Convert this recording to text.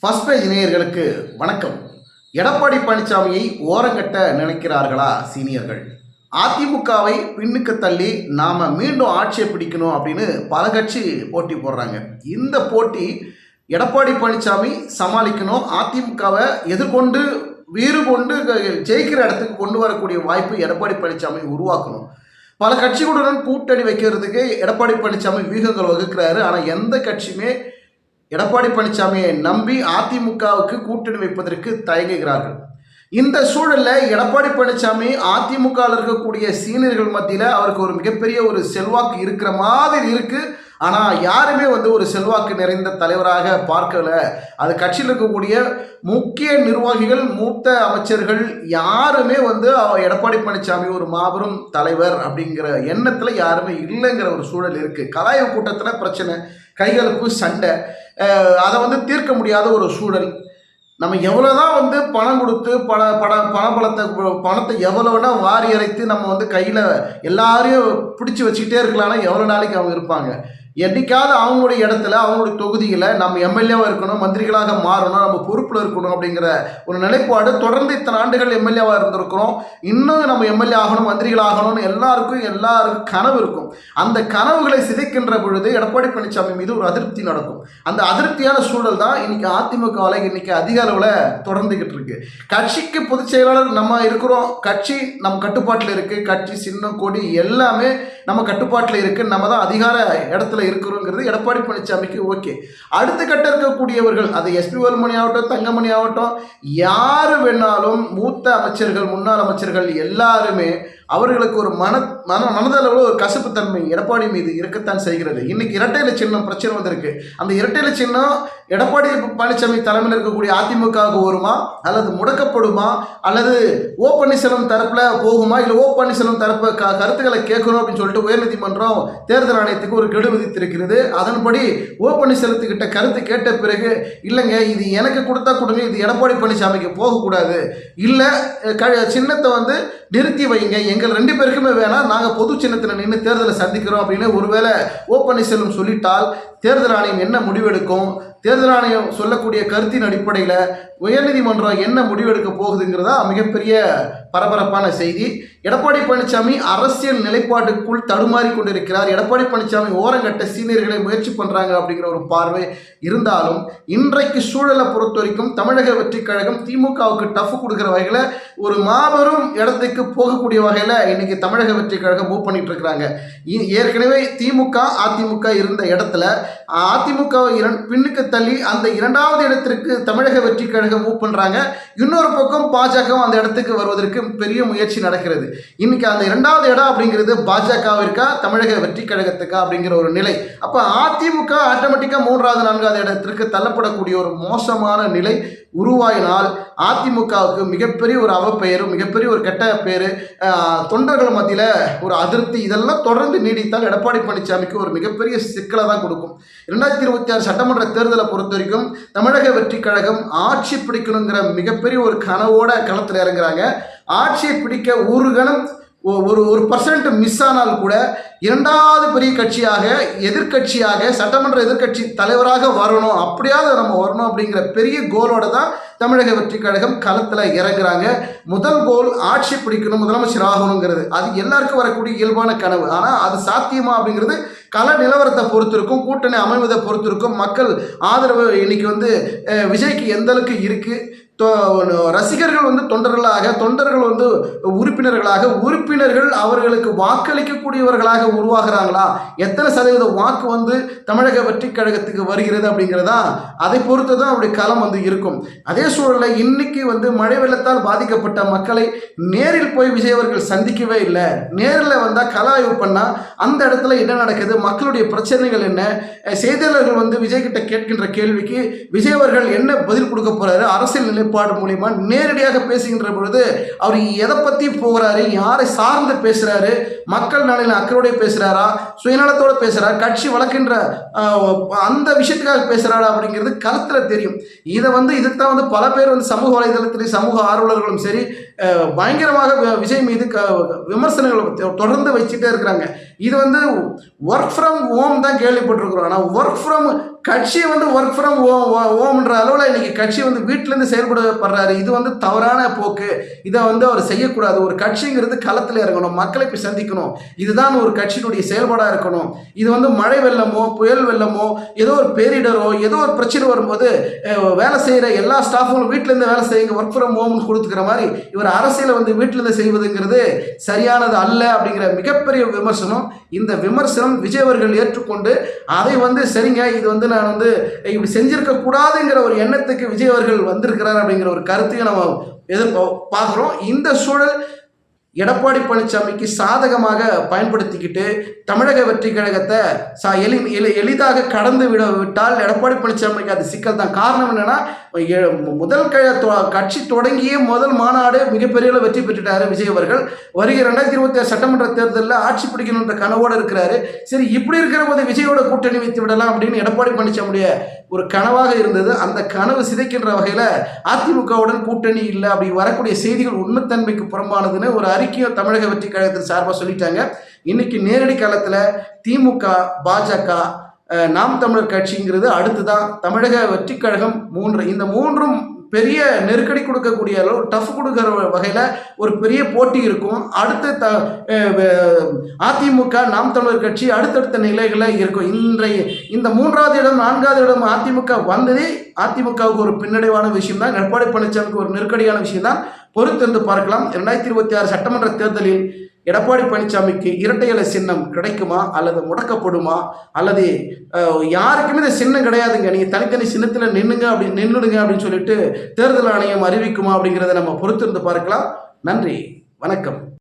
First page நேயர்களுக்கு வணக்கம். எடப்பாடி பழனிசாமியை ஓரங்கட்ட நினைக்கிறார்களா சீனியர்கள்? அதிமுகவை பின்னுக்கு தள்ளி நாம மீண்டும் ஆட்சியை பிடிக்கணும் அப்படின்னு பல கட்சி போட்டி போடுறாங்க. இந்த போட்டி எடப்பாடி பழனிசாமி சமாளிக்கணும், அதிமுகவை எதிர்கொண்டு வீறு கொண்டு ஜெயிக்கிற இடத்துக்கு கொண்டு வரக்கூடிய வாய்ப்பு எடப்பாடி பழனிசாமி உருவாக்கணும். பல கட்சிகளுடன் கூட்டணி வைக்கிறதுக்கு எடப்பாடி பழனிசாமி வியூகங்கள் வகுக்கிறாரு. ஆனால் எந்த கட்சியுமே எடப்பாடி பழனிசாமியை நம்பி அதிமுகவுக்கு கூட்டணி வைப்பதற்கு தயங்குகிறார்கள். இந்த சூழலில் எடப்பாடி பழனிசாமி அதிமுகவில் இருக்கக்கூடிய சீனியர்கள் மத்தியில் அவருக்கு ஒரு மிகப்பெரிய ஒரு செல்வாக்கு இருக்கிற மாதிரி இருக்குது. ஆனால் யாருமே ஒரு செல்வாக்கு நிறைந்த தலைவராக பார்க்கல. அது கட்சியில் இருக்கக்கூடிய முக்கிய நிர்வாகிகள், மூத்த அமைச்சர்கள் யாருமே எடப்பாடி பழனிசாமி ஒரு மாபெரும் தலைவர் அப்படிங்கிற எண்ணத்தில் யாருமே இல்லைங்கிற ஒரு சூழல் இருக்குது. கலாய்வு கூட்டத்தில் பிரச்சனை, கைகலப்பு, சண்டை, அதை தீர்க்க முடியாத ஒரு சூழல். நம்ம எவ்வளோதான் பணம் கொடுத்து பணத்தை எவ்வளோனா வாரி இறைத்து நம்ம கையில் எல்லாரையும் பிடிச்சி வச்சுக்கிட்டே இருக்கலாம்னா எவ்வளோ நாளைக்கு அவங்க இருப்பாங்க? என்னைக்காவது அவங்களுடைய இடத்துல, அவங்களுடைய தொகுதியில் நம்ம எம்எல்ஏவாக இருக்கணும், மந்திரிகளாக மாறணும், நம்ம பொறுப்பில் இருக்கணும் அப்படிங்கிற ஒரு நிலைப்பாடு தொடர்ந்து இத்தனை ஆண்டுகள் எம்எல்ஏவாக இருந்திருக்கிறோம். இன்னும் நம்ம எம்எல்ஏ ஆகணும், மந்திரிகள் ஆகணும்னு எல்லாருக்கும் கனவு இருக்கும். அந்த கனவுகளை சிதைக்கின்ற பொழுது எடப்பாடி பழனிசாமி மீது ஒரு அதிருப்தி நடக்கும். அந்த அதிருப்தியான சூழல் தான் இன்னைக்கு அதிமுகவில் இன்னைக்கு அதிக அளவில் தொடர்ந்துகிட்டு இருக்கு. கட்சிக்கு பொதுச் செயலாளர் நம்ம இருக்கிறோம், கட்சி நம்ம கட்டுப்பாட்டில் இருக்கு, கட்சி சின்னம் கொடி எல்லாமே நம்ம கட்டுப்பாட்டில் இருக்கு, நம்ம தான் அதிகார இடத்துல இருக்கிறோங்கிறது எடப்பாடி பழனிசாமிக்கு ஓகே. அடுத்த கட்ட இருக்கக்கூடியவர்கள், அது எஸ்பி வேலுமணி ஆகட்டும், தங்கமணி ஆகட்டும், யாரு வேணாலும் மூத்த அமைச்சர்கள், முன்னாள் அமைச்சர்கள் எல்லாருமே அவர்களுக்கு ஒரு மனதளவில் ஒரு கசப்புத்தன்மை எடப்பாடி மீது இருக்கத்தான் செய்கிறது. இன்னைக்கு இரட்டை இலை சின்னம் பிரச்சனை வந்திருக்கு. அந்த இரட்டை இலை சின்னம் எடப்பாடி பழனிசாமி தலைமையில் இருக்கக்கூடிய அதிமுகவுக்கு வருமா, அல்லது முடக்கப்படுமா, அல்லது ஓ பன்னீர்செல்வம் தரப்பில் போகுமா, இல்லை ஓ பன்னீர்செல்வம் தரப்பு கருத்துக்களை கேட்கணும் அப்படின்னு சொல்லிட்டு உயர்நீதிமன்றம் தேர்தல் ஆணையத்துக்கு ஒரு கெடு விதித்திருக்கிறது. அதன்படி ஓ பன்னீர்செல்வத்துக்கிட்ட கருத்து கேட்ட பிறகு, இல்லைங்க இது எனக்கு கொடுத்தா கொடுங்க, இது எடப்பாடி பழனிசாமிக்கு போகக்கூடாது, இல்லை சின்னத்தை நிறுத்தி வைங்க, எங்கள் ரெண்டு பேருக்குமே வேணாம், நாங்கள் பொது சின்னத்தில் நின்று தேர்தலை சந்திக்கிறோம் அப்படின்னு ஒருவேளை ஓ பன்னீர்செல்வம் சொல்லிட்டால் தேர்தல் ஆணையம் என்ன முடிவெடுக்கும்? தேர்தல் ஆணையம் சொல்லக்கூடிய கருத்தின் அடிப்படையில் உயர்நீதிமன்றம் என்ன முடிவெடுக்க போகுதுங்கிறதா மிகப்பெரிய பரபரப்பான செய்தி. எடப்பாடி பழனிசாமி அரசியல் நிலைப்பாட்டுக்குள் தடுமாறி கொண்டிருக்கிறார். எடப்பாடி பழனிசாமி ஓரங்கட்ட சீனியர்களை முயற்சி பண்ணுறாங்க அப்படிங்கிற ஒரு பார்வை இருந்தாலும், இன்றைக்கு சூழலை பொறுத்த வரைக்கும் தமிழக வெற்றிக் கழகம் திமுகவுக்கு டஃப் கொடுக்குற வகையில் ஒரு மாபெரும் இடத்துக்கு போகக்கூடிய வகையில் இன்னைக்கு தமிழக வெற்றிக் கழகம் மூவ் பண்ணிட்டு இருக்கிறாங்க. ஏற்கனவே திமுக அதிமுக இருந்த இடத்துல அதிமுகவை பின்னுக்கு தள்ளி அந்த இரண்டாவது இடத்திற்கு தமிழக வெற்றிக் கழகம் மூவ் பண்ணுறாங்க. இன்னொரு பக்கம் பாஜக அந்த இடத்துக்கு வருவதற்கு பெரிய முயற்சி நடக்கிறது. இன்னைக்கு அந்த இரண்டாவது இடம் அப்படிங்கிறது பாஜகவிற்கா தமிழக வெற்றிக் கழகத்துக்கா அப்படிங்கிற ஒரு நிலை. அப்போ அதிமுக ஆட்டோமேட்டிக்காக மூன்றாவது நான்காவது இடத்திற்கு தள்ளப்படக்கூடிய ஒரு மோசமான நிலை உருவாயினால் அதிமுகவுக்கு மிகப்பெரிய ஒரு அவப்பெயரும், மிகப்பெரிய ஒரு கெட்ட பேர், தொண்டர்கள் மத்தியில் ஒரு அதிருப்தி, இதெல்லாம் தொடர்ந்து நீடித்தால் எடப்பாடி பழனிசாமிக்கு ஒரு மிகப்பெரிய சிக்கலை தான் கொடுக்கும். 2026 சட்டமன்ற தேர்தலை பொறுத்த வரைக்கும் தமிழக வெற்றிக் கழகம் ஆட்சி பிடிக்கணுங்கிற மிகப்பெரிய ஒரு கனவோட களத்தில் இறங்குறாங்க. ஆட்சியை பிடிக்க ஒரு கணம் ஒரு பர்சன்ட் மிஸ் ஆனால் கூட இரண்டாவது பெரிய கட்சியாக, எதிர்கட்சியாக, சட்டமன்ற எதிர்கட்சி தலைவராக வரணும், அப்படியாவது நம்ம வரணும் அப்படிங்கிற பெரிய கோலோட தான் தமிழக வெற்றிக் கழகம் களத்தில் இறங்குறாங்க. முதல் கோல் ஆட்சி பிடிக்கணும், முதலமைச்சர் ஆகணுங்கிறது. அது எல்லாருக்கும் வரக்கூடிய இயல்பான கனவு. ஆனால் அது சாத்தியமா அப்படிங்கிறது கள நிலவரத்தை பொறுத்து இருக்கும், கூட்டணி அமைவதை பொறுத்து இருக்கும், மக்கள் ஆதரவு இன்னைக்கு விஜய்க்கு எந்த அளவுக்கு இருக்குது, ரசிகர்கள் தொண்டர்களாக, தொண்டர்கள் உறுப்பினர்களாக, உறுப்பினர்கள் அவர்களுக்கு வாக்களிக்கக்கூடியவர்களாக உருவாகிறாங்களா, எத்தனை சதவீத வாக்கு தமிழக வெற்றிக் கழகத்துக்கு வருகிறது அப்படிங்கிறதா அதை பொறுத்து தான் அவருடைய களம் இருக்கும். அதே சூழலில் இன்னைக்கு மழை வெள்ளத்தால் பாதிக்கப்பட்ட மக்களை நேரில் போய் விஜய் அவர்கள் சந்திக்கவே இல்லை. நேரில் வந்தால் கள ஆய்வு பண்ணால் அந்த இடத்துல என்ன நடக்குது, மக்களுடைய பிரச்சனைகள் என்ன, செய்தியாளர்கள் விஜய் கிட்ட கேட்கின்ற கேள்விக்கு விஜய் அவர்கள் என்ன பதில் கொடுக்க போறாரு, அரசியல் நிலைப்பாடு மூலியமா நேரடியாக பேசுகின்ற பொழுது அவர் எதை பற்றி போகிறாரு, யாரை சார்ந்து பேசுகிறாரு, மக்கள் நலனில் அக்கறையோட பேசுகிறாரா, சுயநலத்தோடு பேசுகிறார், கட்சி வளர்க்கின்ற அந்த விஷயத்துக்காக பேசுகிறாரா அப்படிங்கிறது களத்தில் தெரியும். இதை இதுதான் பல பேர் சமூக வலைதளத்திலே, சமூக ஆர்வலர்களும் சரி, பயங்கரமாக விஜய் மீது விமர்சனங்களை தொடர்ந்து வச்சுட்டே இருக்கிறாங்க. இது வந்து ஒர்க் ஃப்ரம் ஹோம் தான் கேள்விப்பட்டிருக்கிறோம். ஆனால் ஒர்க் ஃப்ரம் கட்சி வந்து ஒர்க் ஃப்ரம் ஹோம்ன்ற அளவில் இன்னைக்கு கட்சி வந்து வீட்டிலேருந்து செயல்படப்படுறாரு. இது வந்து தவறான போக்கு. இதை வந்து அவர் செய்யக்கூடாது. ஒரு கட்சிங்கிறது களத்தில் இறங்கணும், மக்களை போய் சந்திக்கணும். இதுதான் ஒரு கட்சியினுடைய செயல்பாடாக இருக்கணும். இது வந்து மழை வெள்ளமோ புயல் வெள்ளமோ ஏதோ ஒரு பேரிடரோ ஏதோ ஒரு பிரச்சனை வரும்போது வேலை செய்கிற எல்லா ஸ்டாஃபுங்களும் வீட்டிலேருந்து வேலை செய்யுங்க, ஒர்க் ஃப்ரம் ஹோம்னு கொடுத்துக்கிற மாதிரி இவர் அரசியலை வந்து வீட்டிலேருந்து செய்வதுங்கிறது சரியானது அல்ல அப்படிங்கிற மிகப்பெரிய விமர்சனம். இந்த விமர்சனம் விஜய் அவர்கள் ஏற்றுக்கொண்டு அதை வந்து சரிங்க, இது வந்து நான் வந்து இப்படி செஞ்சிருக்க கூடாதுங்கிற ஒரு எண்ணத்துக்கு விஜய் அவர்கள் வந்திருக்கிறார் அப்படிங்கிற ஒரு கருத்தையும் நம்ம பார்க்குறோம். இந்த சூழல் எடப்பாடி பழனிசாமிக்கு சாதகமாக பயன்படுத்திக்கிட்டு தமிழக வெற்றி கழகத்தை எளிதாக கடந்து விட்டால் எடப்பாடி பழனிசாமிக்கு அது சிக்கல் தான். காரணம் என்னன்னா, முதல் கட்சி தொடங்கிய முதல் மாநாடு மிகப்பெரிய வெற்றி பெற்றுட்டாரு விஜய் அவர்கள். வருகிற 2026 சட்டமன்ற தேர்தலில் ஆட்சி பிடிக்கணுன்ற கனவோடு இருக்கிறாரு. சரி, இப்படி இருக்கிற போது விஜயோட கூட்டணி வைத்து விடலாம் அப்படின்னு எடப்பாடி பழனிசாமியுடைய ஒரு கனவாக இருந்தது. அந்த கனவு சிதைக்கின்ற வகையில் அதிமுகவுடன் கூட்டணி இல்லை, அப்படி வரக்கூடிய செய்திகள் உண்மைத்தன்மைக்கு புறம்பானதுன்னு ஒரு அறிக்கையும் தமிழக வெற்றி கழகத்தின் சார்பாக சொல்லிட்டாங்க. இன்னைக்கு நேரடி காலத்தில் திமுக, பாஜக, நாம் தமிழர் கட்சிங்கிறது அடுத்துதான். தமிழக வெற்றி கழகம் இந்த மூன்றும் பெரிய நெருக்கடி கொடுக்கக்கூடிய அளவு டஃப் கொடுக்குற வகையில் ஒரு பெரிய போட்டி இருக்கும். அடுத்து அதிமுக, நாம் தமிழர் கட்சி அடுத்தடுத்த நிலைகளில் இருக்கும். இந்த 3வது இடம் 4வது இடம் அதிமுக வந்ததே அதிமுகவுக்கு ஒரு பின்னடைவான விஷயம் தான். எடப்பாடி பழனிசாமிக்கு ஒரு நெருக்கடியான விஷயம் தான். பொறுத்திருந்து பார்க்கலாம். 2026 சட்டமன்ற தேர்தலில் எடப்பாடி பழனிசாமிக்கு இரட்டை இலை சின்னம் கிடைக்குமா அல்லது முடக்கப்படுமா, அல்லது யாருக்குமே இந்த சின்னம் கிடையாதுங்க, நீங்கள் தனித்தனி சின்னத்தில் நின்றுடுங்க அப்படின்னு சொல்லிட்டு தேர்தல் ஆணையம் அறிவிக்குமா அப்படிங்கிறத நம்ம பொறுத்திருந்து பார்க்கலாம். நன்றி, வணக்கம்.